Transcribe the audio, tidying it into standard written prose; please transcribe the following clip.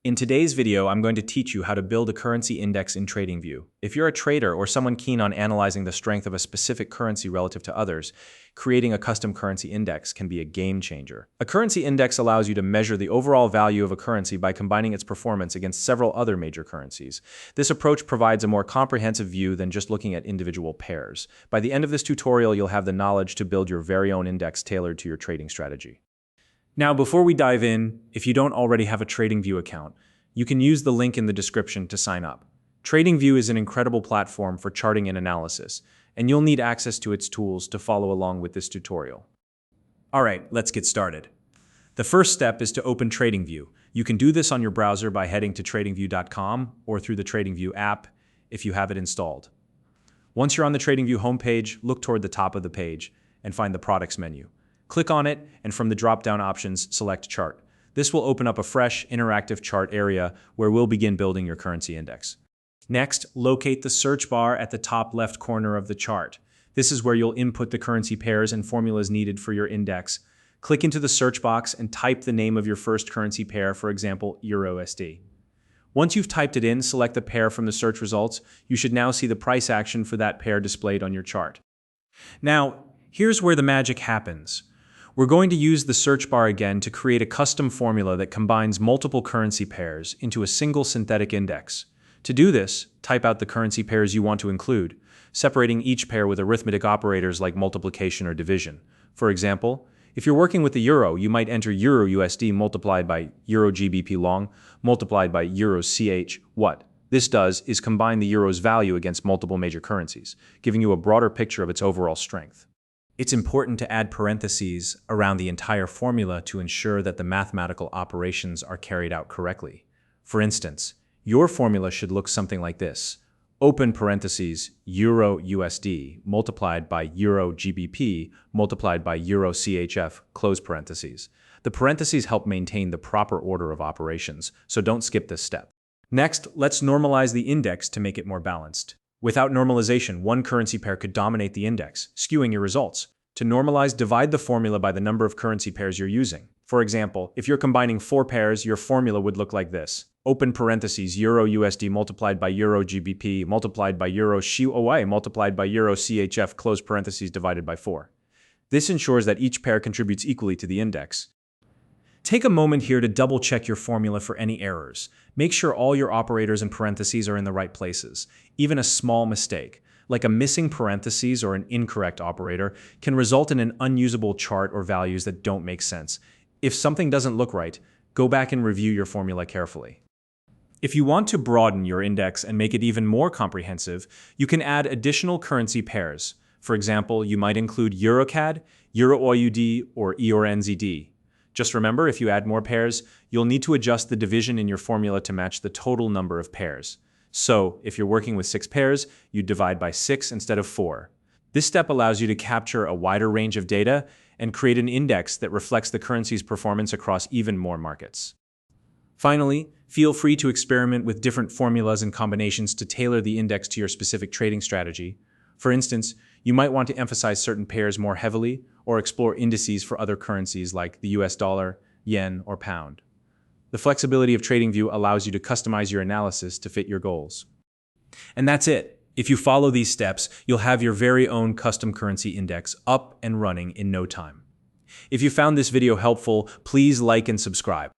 In today's video, I'm going to teach you how to build a currency index in TradingView. If you're a trader or someone keen on analyzing the strength of a specific currency relative to others, creating a custom currency index can be a game changer. A currency index allows you to measure the overall value of a currency by combining its performance against several other major currencies. This approach provides a more comprehensive view than just looking at individual pairs. By the end of this tutorial, you'll have the knowledge to build your very own index tailored to your trading strategy. Now, before we dive in, if you don't already have a TradingView account, you can use the link in the description to sign up. TradingView is an incredible platform for charting and analysis, and you'll need access to its tools to follow along with this tutorial. Alright, let's get started. The first step is to open TradingView. You can do this on your browser by heading to tradingview.com or through the TradingView app if you have it installed. Once you're on the TradingView homepage, look toward the top of the page and find the Products menu. Click on it, and from the drop-down options, select Chart. This will open up a fresh, interactive chart area where we'll begin building your currency index. Next, locate the search bar at the top left corner of the chart. This is where you'll input the currency pairs and formulas needed for your index. Click into the search box and type the name of your first currency pair, for example, EURUSD. Once you've typed it in, select the pair from the search results. You should now see the price action for that pair displayed on your chart. Now, here's where the magic happens. We're going to use the search bar again to create a custom formula that combines multiple currency pairs into a single synthetic index. To do this, type out the currency pairs you want to include, separating each pair with arithmetic operators like multiplication or division. For example, if you're working with the euro, you might enter EURUSD multiplied by EURGBP long multiplied by EURCH. What this does is combine the euro's value against multiple major currencies, giving you a broader picture of its overall strength. It's important to add parentheses around the entire formula to ensure that the mathematical operations are carried out correctly. For instance, your formula should look something like this. Open parentheses EURUSD multiplied by EURGBP multiplied by EURCHF close parentheses. The parentheses help maintain the proper order of operations, so don't skip this step. Next, let's normalize the index to make it more balanced. Without normalization, one currency pair could dominate the index, skewing your results. To normalize, divide the formula by the number of currency pairs you're using. For example, if you're combining 4 pairs, your formula would look like this. Open parentheses EURUSD multiplied by EURGBP multiplied by EURCHF multiplied by EURCHF close parentheses divided by 4. This ensures that each pair contributes equally to the index. Take a moment here to double-check your formula for any errors. Make sure all your operators and parentheses are in the right places. Even a small mistake, like a missing parentheses or an incorrect operator, can result in an unusable chart or values that don't make sense. If something doesn't look right, go back and review your formula carefully. If you want to broaden your index and make it even more comprehensive, you can add additional currency pairs. For example, you might include EuroCAD, EUROAUD, or EURNZD. Just remember, if you add more pairs, you'll need to adjust the division in your formula to match the total number of pairs. So, if you're working with 6 pairs, you divide by 6 instead of 4. This step allows you to capture a wider range of data and create an index that reflects the currency's performance across even more markets. Finally, feel free to experiment with different formulas and combinations to tailor the index to your specific trading strategy. For instance, you might want to emphasize certain pairs more heavily or explore indices for other currencies like the US dollar, yen, or pound. The flexibility of TradingView allows you to customize your analysis to fit your goals. And that's it. If you follow these steps, you'll have your very own custom currency index up and running in no time. If you found this video helpful, please like and subscribe.